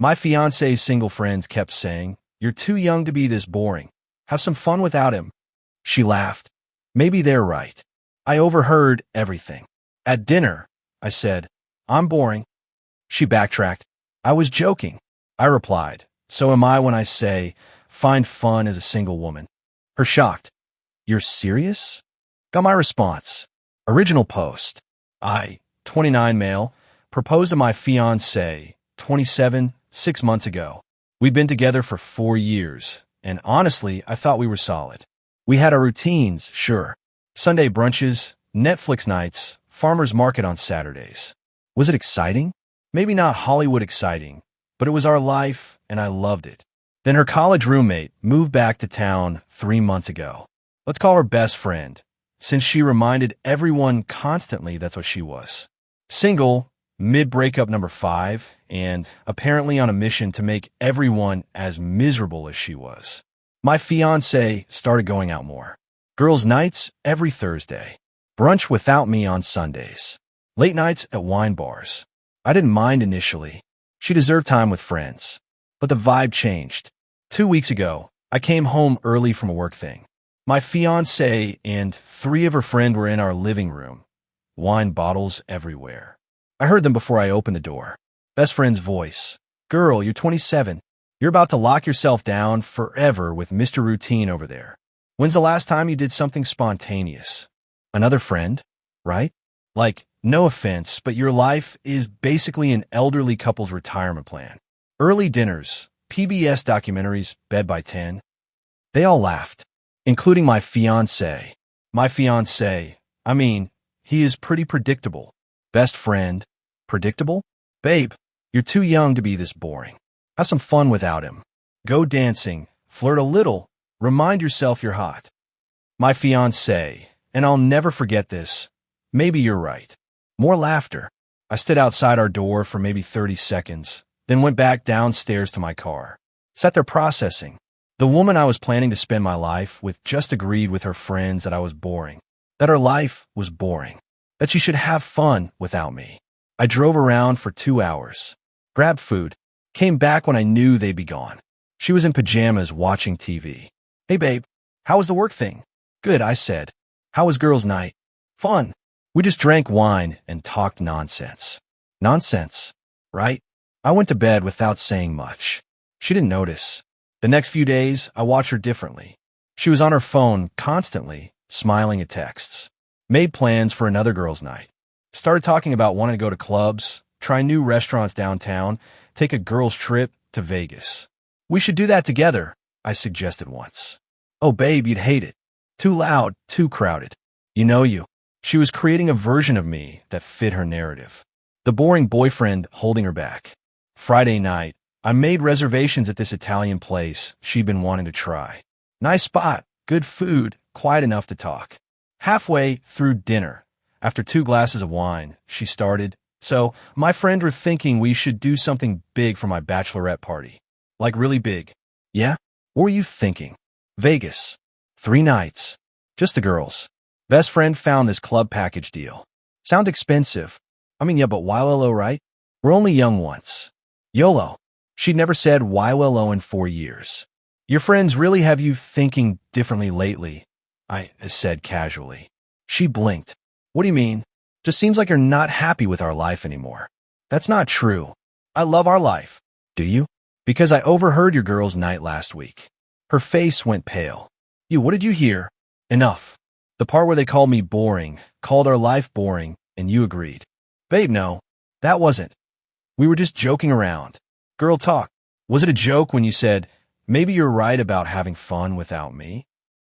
My fiance's single friends kept saying, "You're too young to be this boring. Have some fun without him." She laughed. Maybe they're right. I overheard everything. At dinner, I said, "I'm boring." She backtracked. "I was joking." I replied, "So am I when I say, find fun as a single woman." Her shocked. "You're serious?" Got my response. Original post. I, 29 male, proposed to my fiancée, 27, 6 months ago. We'd been together for 4 years, and honestly, I thought we were solid. We had our routines, sure. Sunday brunches, Netflix nights, farmer's market on Saturdays. Was it exciting? Maybe not Hollywood exciting, but it was our life, and I loved it. Then her college roommate moved back to town 3 months ago. Let's call her best friend, since she reminded everyone constantly that's what she was. Single, mid-breakup number 5, and apparently on a mission to make everyone as miserable as she was. My fiancé started going out more. Girls' nights every Thursday. Brunch without me on Sundays. Late nights at wine bars. I didn't mind initially. She deserved time with friends. But the vibe changed. 2 weeks ago, I came home early from a work thing. My fiancé and 3 of her friends were in our living room. Wine bottles everywhere. I heard them before I opened the door. Best friend's voice. "Girl, you're 27. You're about to lock yourself down forever with Mr. Routine over there. When's the last time you did something spontaneous?" Another friend, right? Like, no offense, but your life is basically an elderly couple's retirement plan. Early dinners, PBS documentaries, bed by 10. They all laughed, including my fiancé. My fiancé, I mean, he is pretty predictable. Best friend, predictable? "Babe, you're too young to be this boring. Have some fun without him. Go dancing, flirt a little, remind yourself you're hot." My fiancé, and I'll never forget this, "Maybe you're right." More laughter. I stood outside our door for maybe 30 seconds, then went back downstairs to my car. Sat there processing. The woman I was planning to spend my life with just agreed with her friends that I was boring, that her life was boring, that she should have fun without me. I drove around for 2 hours, grabbed food, came back when I knew they'd be gone. She was in pajamas watching TV. "Hey babe, how was the work thing?" "Good," I said. "How was girls' night?" "Fun. We just drank wine and talked nonsense." Nonsense, right? I went to bed without saying much. She didn't notice. The next few days, I watched her differently. She was on her phone constantly, smiling at texts. Made plans for another girls' night. Started talking about wanting to go to clubs, try new restaurants downtown, take a girls' trip to Vegas. "We should do that together," I suggested once. "Oh, babe, you'd hate it. Too loud, too crowded." You know you. She was creating a version of me that fit her narrative. The boring boyfriend holding her back. Friday night, I made reservations at this Italian place she'd been wanting to try. Nice spot, good food, quiet enough to talk. Halfway through dinner, after 2 glasses of wine, she started, "So, my friend were thinking we should do something big for my bachelorette party." "Like really big?" "Yeah? What were you thinking?" "Vegas. 3 nights. Just the girls." Best friend found this club package deal. Sound expensive. I mean, yeah, but YOLO, right? We're only young once. YOLO. She'd never said YOLO in 4 years. "Your friends really have you thinking differently lately," I said casually. She blinked. "What do you mean? Just seems like you're not happy with our life anymore." "That's not true. I love our life." "Do you?" "Because I overheard your girls' night last week." Her face went pale. "What did you hear?" "Enough. The part where they called me boring, called our life boring, and you agreed." "Babe, no. That wasn't. We were just joking around. Girl talk. Was it a joke when you said, 'Maybe you're right about having fun without me'?"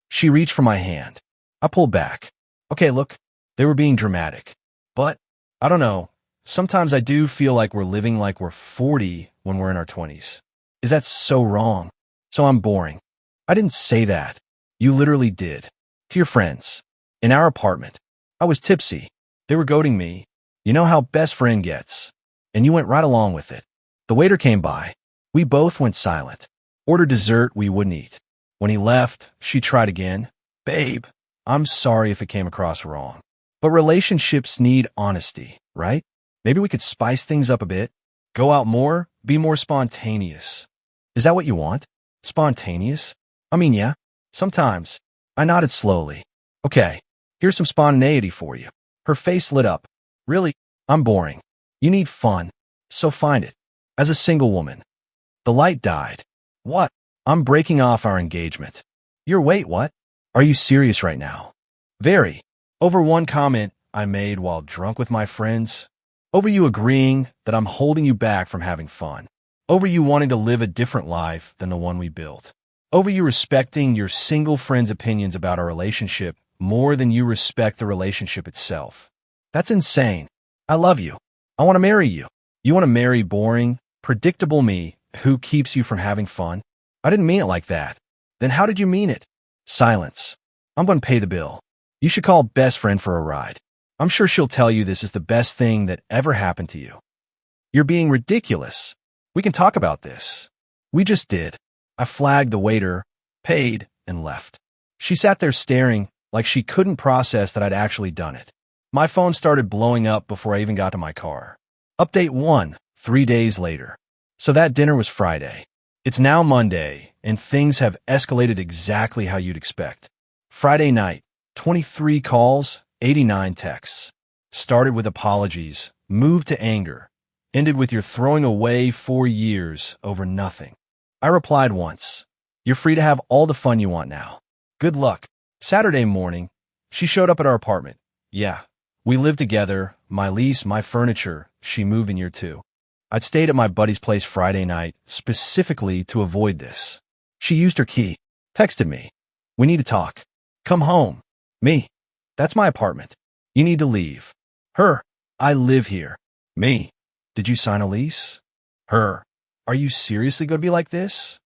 She reached for my hand. I pulled back. "Okay, look, they were being dramatic. But, I don't know, sometimes I do feel like we're living like we're 40 when we're in our 20s. Is that so wrong? So I'm boring." "I didn't say that. You literally did. To your friends. In our apartment. I was tipsy. They were goading me. You know how best friend gets. And you went right along with it. The waiter came by. We both went silent. Ordered dessert we wouldn't eat. When he left, she tried again. "Babe, I'm sorry if it came across wrong. But relationships need honesty, right? Maybe we could spice things up a bit." Go out more, be more spontaneous. Is that what you want? Spontaneous? I mean, yeah, sometimes. I nodded slowly. Okay, here's some spontaneity for you. Her face lit up. Really? I'm boring. You need fun. So find it. As a single woman. The light died. What? I'm breaking off our engagement. Wait, what? Are you serious right now? Very. Over one comment I made while drunk with my friends. Over you agreeing that I'm holding you back from having fun. Over you wanting to live a different life than the one we built. Over you respecting your single friend's opinions about our relationship more than you respect the relationship itself. That's insane. I love you. I want to marry you. You want to marry boring, predictable me who keeps you from having fun? I didn't mean it like that. Then how did you mean it? Silence. I'm going to pay the bill. You should call best friend for a ride. I'm sure she'll tell you this is the best thing that ever happened to you. You're being ridiculous. We can talk about this. We just did. I flagged the waiter, paid, and left. She sat there staring like she couldn't process that I'd actually done it. My phone started blowing up before I even got to my car. Update 1, 3 days later. So that dinner was Friday. It's now Monday, and things have escalated exactly how you'd expect. Friday night, 23 calls, 89 texts. Started with apologies, moved to anger, ended with you're throwing away 4 years over nothing. I replied once, you're free to have all the fun you want now. Good luck. Saturday morning, she showed up at our apartment. Yeah, we lived together, my lease, my furniture, she moved in year 2. I'd stayed at my buddy's place Friday night, specifically to avoid this. She used her key, texted me. We need to talk. Come home. Me. That's my apartment. You need to leave. Her. I live here. Me. Did you sign a lease? Her. Are you seriously going to be like this?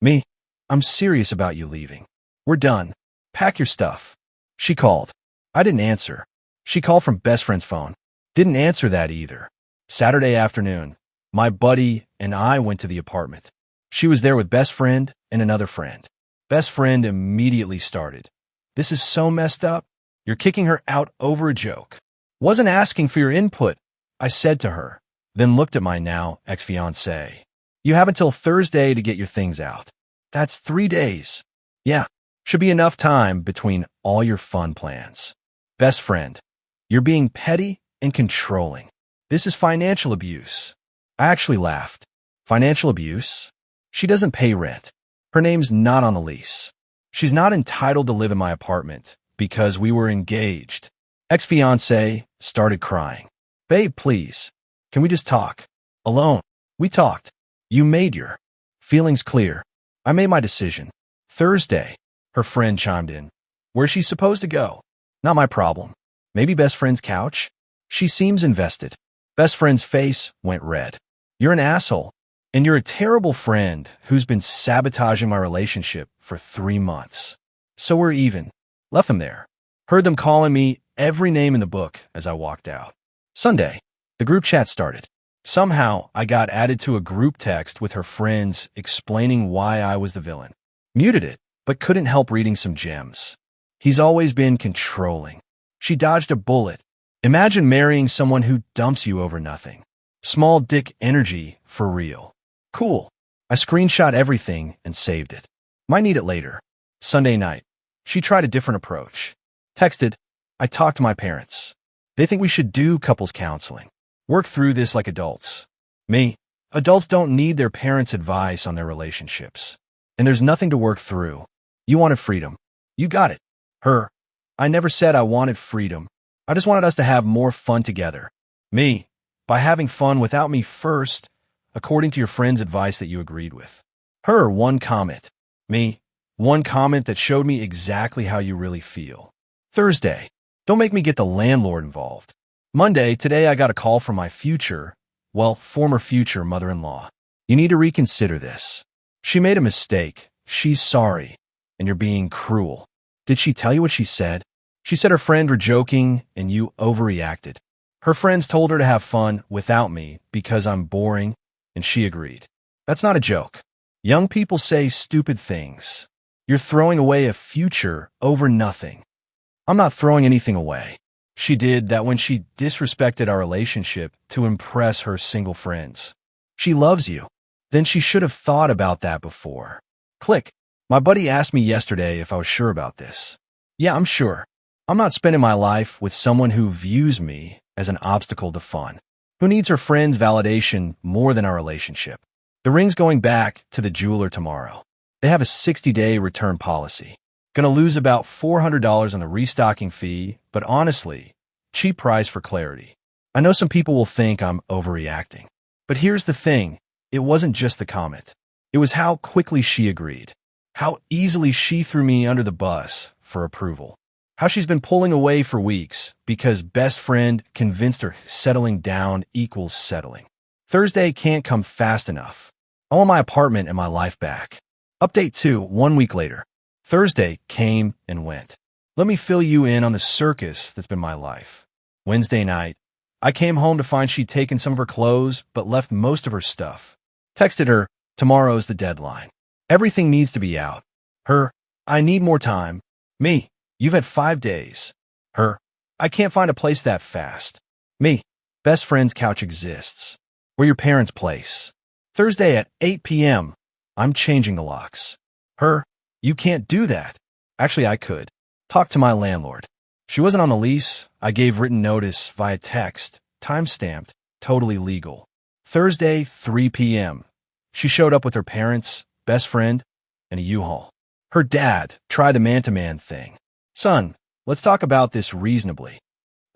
Me. I'm serious about you leaving. We're done. Pack your stuff. She called. I didn't answer. She called from best friend's phone. Didn't answer that either. Saturday afternoon, my buddy and I went to the apartment. She was there with best friend and another friend. Best friend immediately started. This is so messed up. You're kicking her out over a joke. Wasn't asking for your input, I said to her, then looked at my now ex-fiancé. You have until Thursday to get your things out. That's 3 days. Yeah, should be enough time between all your fun plans. Best friend, you're being petty and controlling. This is financial abuse. I actually laughed. Financial abuse? She doesn't pay rent. Her name's not on the lease. She's not entitled to live in my apartment because we were engaged. Ex-fiancé started crying. Babe, please. Can we just talk? Alone. We talked. You made your feelings clear. I made my decision. Thursday, her friend chimed in. Where's she supposed to go? Not my problem. Maybe best friend's couch? She seems invested. Best friend's face went red. You're an asshole. And you're a terrible friend who's been sabotaging my relationship for 3 months. So we're even. Left them there. Heard them calling me every name in the book as I walked out. Sunday, the group chat started. Somehow, I got added to a group text with her friends explaining why I was the villain. Muted it, but couldn't help reading some gems. He's always been controlling. She dodged a bullet. Imagine marrying someone who dumps you over nothing. Small dick energy for real. Cool. I screenshot everything and saved it. Might need it later. Sunday night. She tried a different approach. Texted, I talked to my parents. They think we should do couples counseling. Work through this like adults. Me. Adults don't need their parents' advice on their relationships. And there's nothing to work through. You wanted freedom. You got it. Her. I never said I wanted freedom. I just wanted us to have more fun together. Me. By having fun without me first, according to your friend's advice that you agreed with. Her, one comment. Me, one comment that showed me exactly how you really feel. Thursday, don't make me get the landlord involved. Monday, today I got a call from my former future mother-in-law. You need to reconsider this. She made a mistake. She's sorry. And you're being cruel. Did she tell you what she said? She said her friend were joking and you overreacted. Her friends told her to have fun without me because I'm boring, and she agreed. That's not a joke. Young people say stupid things. You're throwing away a future over nothing. I'm not throwing anything away. She did that when she disrespected our relationship to impress her single friends. She loves you. Then she should have thought about that before. Click. My buddy asked me yesterday if I was sure about this. Yeah, I'm sure. I'm not spending my life with someone who views me as an obstacle to fun, who needs her friend's validation more than our relationship. The ring's going back to the jeweler tomorrow. They have a 60-day return policy. Gonna lose about $400 on the restocking fee, but honestly, cheap price for clarity. I know some people will think I'm overreacting. But here's the thing, it wasn't just the comment. It was how quickly she agreed. How easily she threw me under the bus for approval. How she's been pulling away for weeks because best friend convinced her settling down equals settling. Thursday can't come fast enough. I want my apartment and my life back. Update 2, 1 week later. Thursday came and went. Let me fill you in on the circus that's been my life. Wednesday night, I came home to find she'd taken some of her clothes but left most of her stuff. Texted her, tomorrow's the deadline. Everything needs to be out. Her, I need more time. Me, you've had 5 days. Her, I can't find a place that fast. Me, best friend's couch exists. We're your parents' place. Thursday at 8 p.m., I'm changing the locks. Her, you can't do that. Actually, I could. Talk to my landlord. She wasn't on the lease. I gave written notice via text, time-stamped, totally legal. Thursday, 3 p.m. She showed up with her parents, best friend, and a U-Haul. Her dad tried the man-to-man thing. Son, let's talk about this reasonably.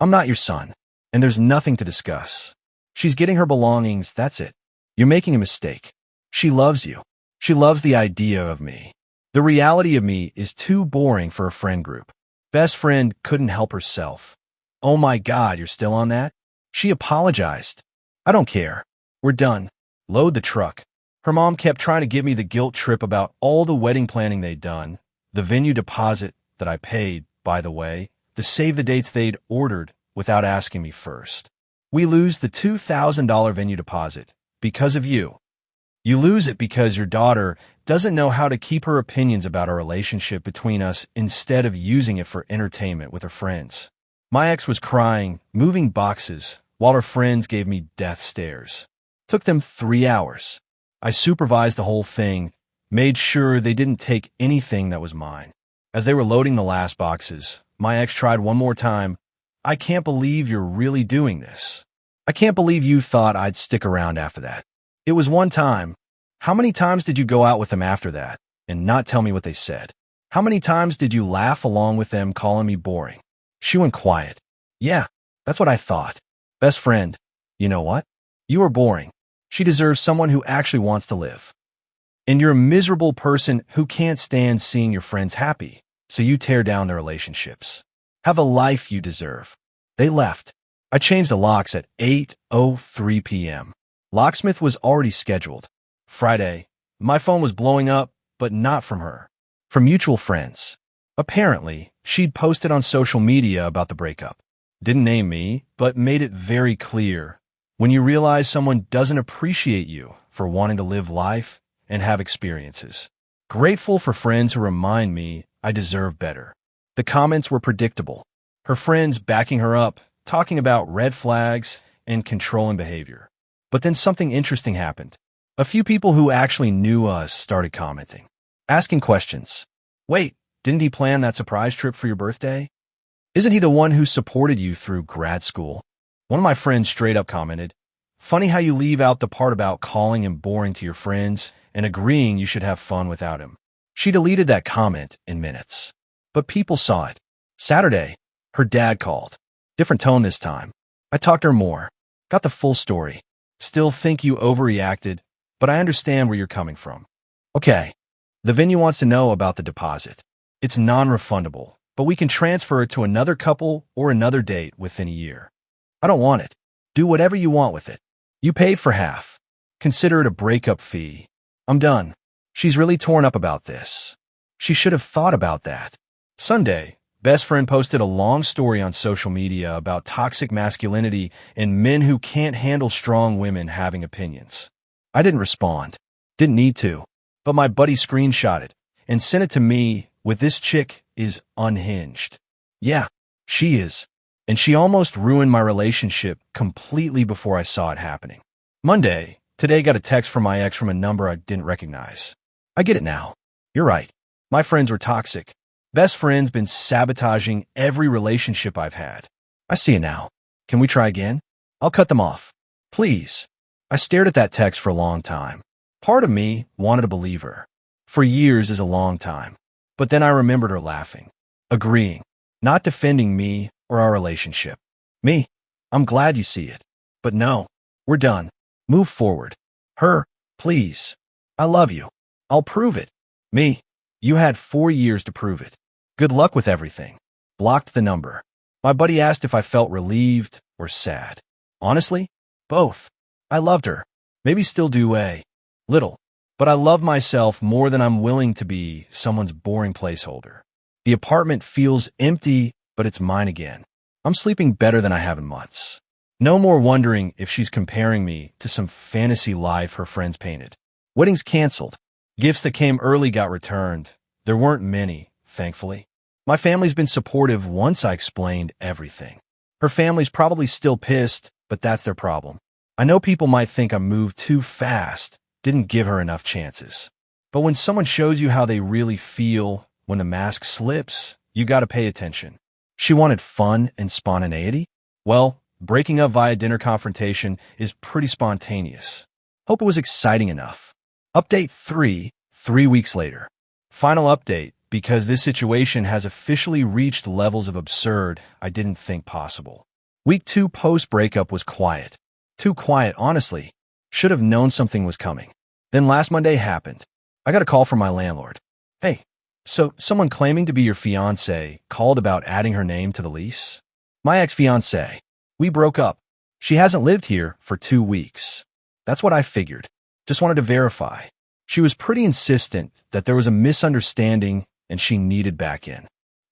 I'm not your son, and there's nothing to discuss. She's getting her belongings, that's it. You're making a mistake. She loves you. She loves the idea of me. The reality of me is too boring for a friend group. Best friend couldn't help herself. Oh my God, you're still on that? She apologized. I don't care. We're done. Load the truck. Her mom kept trying to give me the guilt trip about all the wedding planning they'd done, the venue deposit that I paid, by the way, the save the dates they'd ordered without asking me first. We lose the $2,000 venue deposit because of you. You lose it because your daughter doesn't know how to keep her opinions about our relationship between us instead of using it for entertainment with her friends. My ex was crying, moving boxes, while her friends gave me death stares. Took them 3 hours. I supervised the whole thing, made sure they didn't take anything that was mine. As they were loading the last boxes, my ex tried one more time. I can't believe you're really doing this. I can't believe you thought I'd stick around after that. It was one time. How many times did you go out with them after that and not tell me what they said? How many times did you laugh along with them calling me boring? She went quiet. Yeah, that's what I thought. Best friend, you know what? You are boring. She deserves someone who actually wants to live. And you're a miserable person who can't stand seeing your friends happy, so you tear down their relationships. Have a life you deserve. They left. I changed the locks at 8:03 p.m. Locksmith was already scheduled. Friday, my phone was blowing up, but not from her. From mutual friends. Apparently, she'd posted on social media about the breakup. Didn't name me, but made it very clear. When you realize someone doesn't appreciate you for wanting to live life and have experiences. Grateful for friends who remind me I deserve better. The comments were predictable. Her friends backing her up, talking about red flags and controlling behavior. But then something interesting happened. A few people who actually knew us started commenting, asking questions. Wait, didn't he plan that surprise trip for your birthday? Isn't he the one who supported you through grad school? One of my friends straight up commented, funny how you leave out the part about calling him boring to your friends and agreeing you should have fun without him. She deleted that comment in minutes. But people saw it. Saturday, her dad called. Different tone this time. I talked to her more. Got the full story. Still think you overreacted, but I understand where you're coming from. Okay, the venue wants to know about the deposit. It's non-refundable, but we can transfer it to another couple or another date within a year. I don't want it. Do whatever you want with it. You paid for half. Consider it a breakup fee. I'm done. She's really torn up about this. She should have thought about that. Sunday, best friend posted a long story on social media about toxic masculinity and men who can't handle strong women having opinions. I didn't respond. Didn't need to. But my buddy screenshot it and sent it to me with this chick is unhinged. Yeah, she is. And she almost ruined my relationship completely before I saw it happening. Monday, Today got a text from my ex from a number I didn't recognize. I get it now. You're right. My friends were toxic. Best friend's been sabotaging every relationship I've had. I see it now. Can we try again? I'll cut them off. Please. I stared at that text for a long time. Part of me wanted to believe her. For years is a long time. But then I remembered her laughing, agreeing, not defending me or our relationship. Me, I'm glad you see it. But no, we're done. Move forward. Her, please. I love you. I'll prove it. Me, you had 4 years to prove it. Good luck with everything. Blocked the number. My buddy asked if I felt relieved or sad. Honestly, both. I loved her. Maybe still do a little. But I love myself more than I'm willing to be someone's boring placeholder. The apartment feels empty, but it's mine again. I'm sleeping better than I have in months. No more wondering if she's comparing me to some fantasy life her friends painted. Weddings canceled. Gifts that came early got returned. There weren't many, thankfully. My family's been supportive once I explained everything. Her family's probably still pissed, but that's their problem. I know people might think I moved too fast, didn't give her enough chances. But when someone shows you how they really feel, when the mask slips, you gotta pay attention. She wanted fun and spontaneity? Well, breaking up via dinner confrontation is pretty spontaneous. Hope it was exciting enough. Update 3, 3 weeks later. Final update, because this situation has officially reached levels of absurd I didn't think possible. Week 2 post-breakup was quiet. Too quiet, honestly. Should have known something was coming. Then last Monday happened. I got a call from my landlord. Hey, so someone claiming to be your fiancé called about adding her name to the lease? My ex-fiancé. We broke up. She hasn't lived here for 2 weeks. That's what I figured. Just wanted to verify. She was pretty insistent that there was a misunderstanding and she needed back in.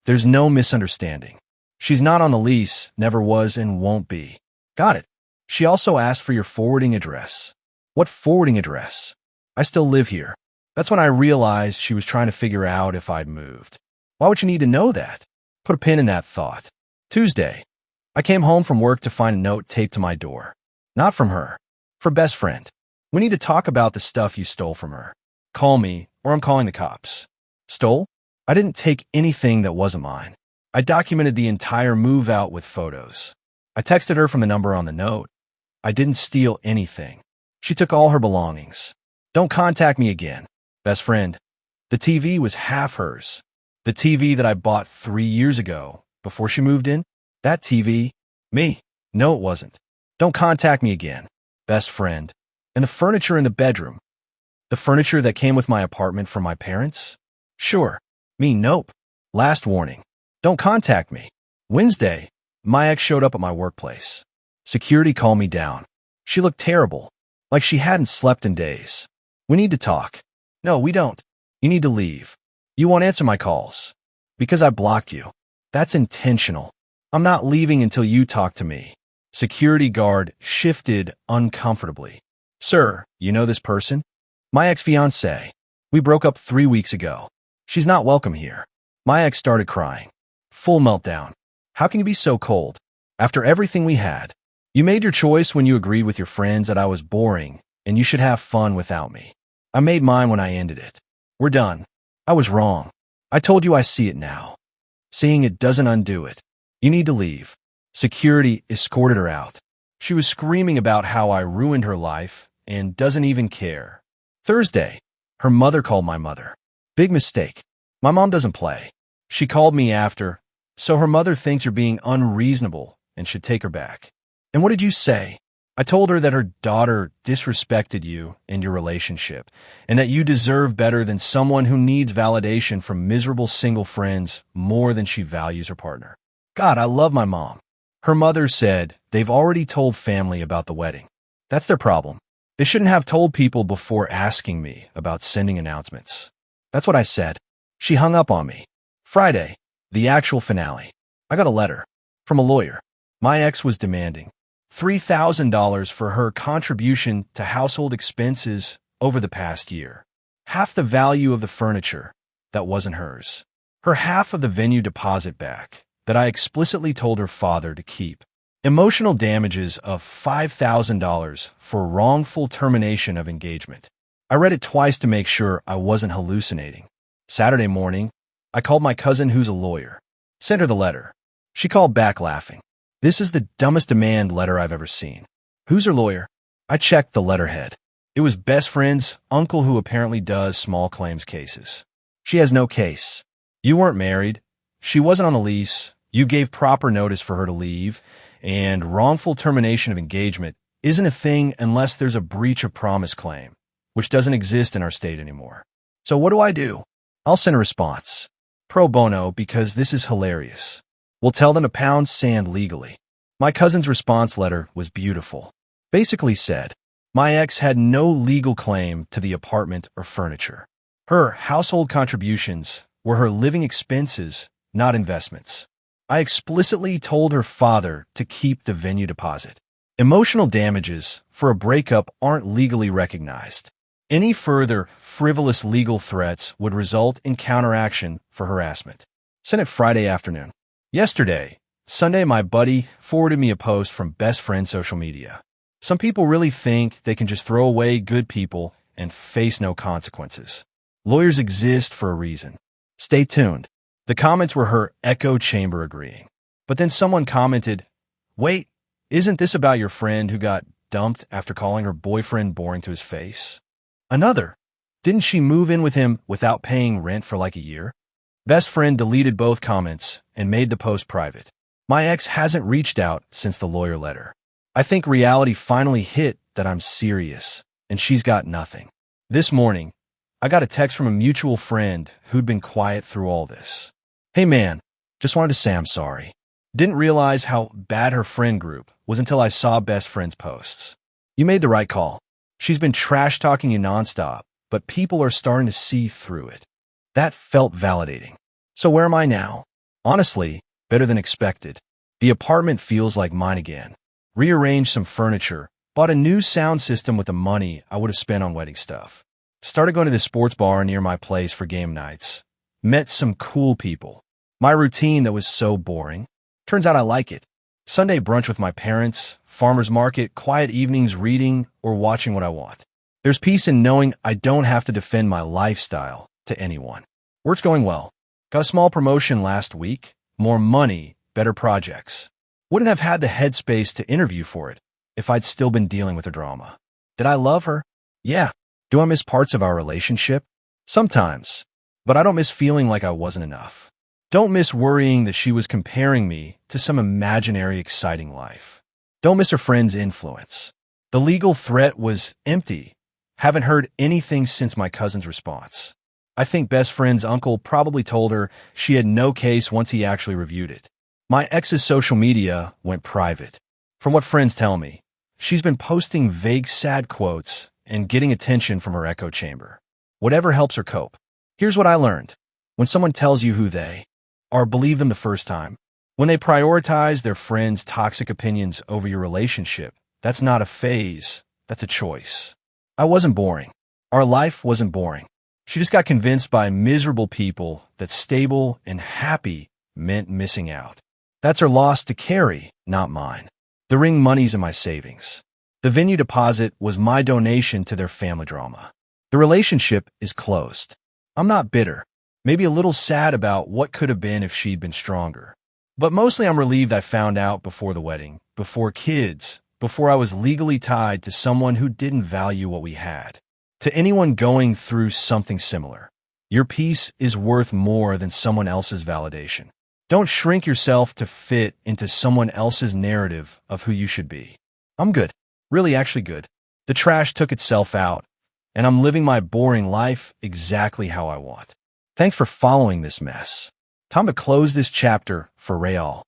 There's no misunderstanding. She's not on the lease, never was and won't be. Got it. She also asked for your forwarding address. What forwarding address? I still live here. That's when I realized she was trying to figure out if I'd moved. Why would you need to know that? Put a pin in that thought. Tuesday. I came home from work to find a note taped to my door. Not from her. For best friend. We need to talk about the stuff you stole from her. Call me, or I'm calling the cops. Stole? I didn't take anything that wasn't mine. I documented the entire move out with photos. I texted her from the number on the note. I didn't steal anything. She took all her belongings. Don't contact me again. Best friend. The TV was half hers. The TV that I bought 3 years ago, before she moved in. That TV. Me. No, it wasn't. Don't contact me again. Best friend. And the furniture in the bedroom. The furniture that came with my apartment from my parents? Sure. Me, nope. Last warning. Don't contact me. Wednesday. My ex showed up at my workplace. Security calmed me down. She looked terrible. Like she hadn't slept in days. We need to talk. No, we don't. You need to leave. You won't answer my calls. Because I blocked you. That's intentional. I'm not leaving until you talk to me. Security guard shifted uncomfortably. Sir, you know this person? My ex-fiancé. We broke up 3 weeks ago. She's not welcome here. My ex started crying. Full meltdown. How can you be so cold? After everything we had. You made your choice when you agreed with your friends that I was boring and you should have fun without me. I made mine when I ended it. We're done. I was wrong. I told you I see it now. Seeing it doesn't undo it. You need to leave. Security escorted her out. She was screaming about how I ruined her life and doesn't even care. Thursday, her mother called my mother. Big mistake. My mom doesn't play. She called me after, so her mother thinks you're being unreasonable and should take her back. And what did you say? I told her that her daughter disrespected you and your relationship, and that you deserve better than someone who needs validation from miserable single friends more than she values her partner. God, I love my mom. Her mother said they've already told family about the wedding. That's their problem. They shouldn't have told people before asking me about sending announcements. That's what I said. She hung up on me. Friday, the actual finale. I got a letter from a lawyer. My ex was demanding $3,000 for her contribution to household expenses over the past year. Half the value of the furniture that wasn't hers. Her half of the venue deposit back that I explicitly told her father to keep. Emotional damages of $5,000 for wrongful termination of engagement. I read it twice to make sure I wasn't hallucinating. Saturday morning, I called my cousin who's a lawyer. Sent her the letter. She called back laughing. This is the dumbest demand letter I've ever seen. Who's her lawyer? I checked the letterhead. It was best friend's uncle who apparently does small claims cases. She has no case. You weren't married. She wasn't on a lease. You gave proper notice for her to leave. And wrongful termination of engagement isn't a thing unless there's a breach of promise claim, which doesn't exist in our state anymore. So what do? I'll send a response. Pro bono, because this is hilarious. We'll tell them to pound sand legally. My cousin's response letter was beautiful. Basically said, my ex had no legal claim to the apartment or furniture. Her household contributions were her living expenses, not investments. I explicitly told her father to keep the venue deposit. Emotional damages for a breakup aren't legally recognized. Any further frivolous legal threats would result in counteraction for harassment. Sent it Friday afternoon. Yesterday, Sunday, my buddy forwarded me a post from best friend social media. Some people really think they can just throw away good people and face no consequences. Lawyers exist for a reason. Stay tuned. The comments were her echo chamber agreeing. But then someone commented, wait, isn't this about your friend who got dumped after calling her boyfriend boring to his face? Another, didn't she move in with him without paying rent for like a year? Best friend deleted both comments and made the post private. My ex hasn't reached out since the lawyer letter. I think reality finally hit that I'm serious, and she's got nothing. This morning, I got a text from a mutual friend who'd been quiet through all this. Hey man, just wanted to say I'm sorry. Didn't realize how bad her friend group was until I saw best friend's posts. You made the right call. She's been trash-talking you nonstop, but people are starting to see through it. That felt validating. So where am I now? Honestly, better than expected. The apartment feels like mine again. Rearranged some furniture, bought a new sound system with the money I would have spent on wedding stuff. Started going to the sports bar near my place for game nights. Met some cool people. My routine that was so boring. Turns out I like it. Sunday brunch with my parents, farmer's market, quiet evenings reading or watching what I want. There's peace in knowing I don't have to defend my lifestyle to anyone. Work's going well. Got a small promotion last week. More money, better projects. Wouldn't have had the headspace to interview for it if I'd still been dealing with the drama. Did I love her? Yeah. Do I miss parts of our relationship? Sometimes. But I don't miss feeling like I wasn't enough. Don't miss worrying that she was comparing me to some imaginary exciting life. Don't miss her friend's influence. The legal threat was empty. Haven't heard anything since my cousin's response. I think best friend's uncle probably told her she had no case once he actually reviewed it. My ex's social media went private. From what friends tell me, she's been posting vague sad quotes and getting attention from her echo chamber. Whatever helps her cope. Here's what I learned. When someone tells you who they are, believe them the first time. When they prioritize their friends' toxic opinions over your relationship, that's not a phase, that's a choice. I wasn't boring. Our life wasn't boring. She just got convinced by miserable people that stable and happy meant missing out. That's her loss to carry, not mine. The ring money's in my savings. The venue deposit was my donation to their family drama. The relationship is closed. I'm not bitter. Maybe a little sad about what could have been if she'd been stronger. But mostly I'm relieved I found out before the wedding, before kids, before I was legally tied to someone who didn't value what we had. To anyone going through something similar, your peace is worth more than someone else's validation. Don't shrink yourself to fit into someone else's narrative of who you should be. I'm good. Really actually good. The trash took itself out, and I'm living my boring life exactly how I want. Thanks for following this mess. Time to close this chapter for Real.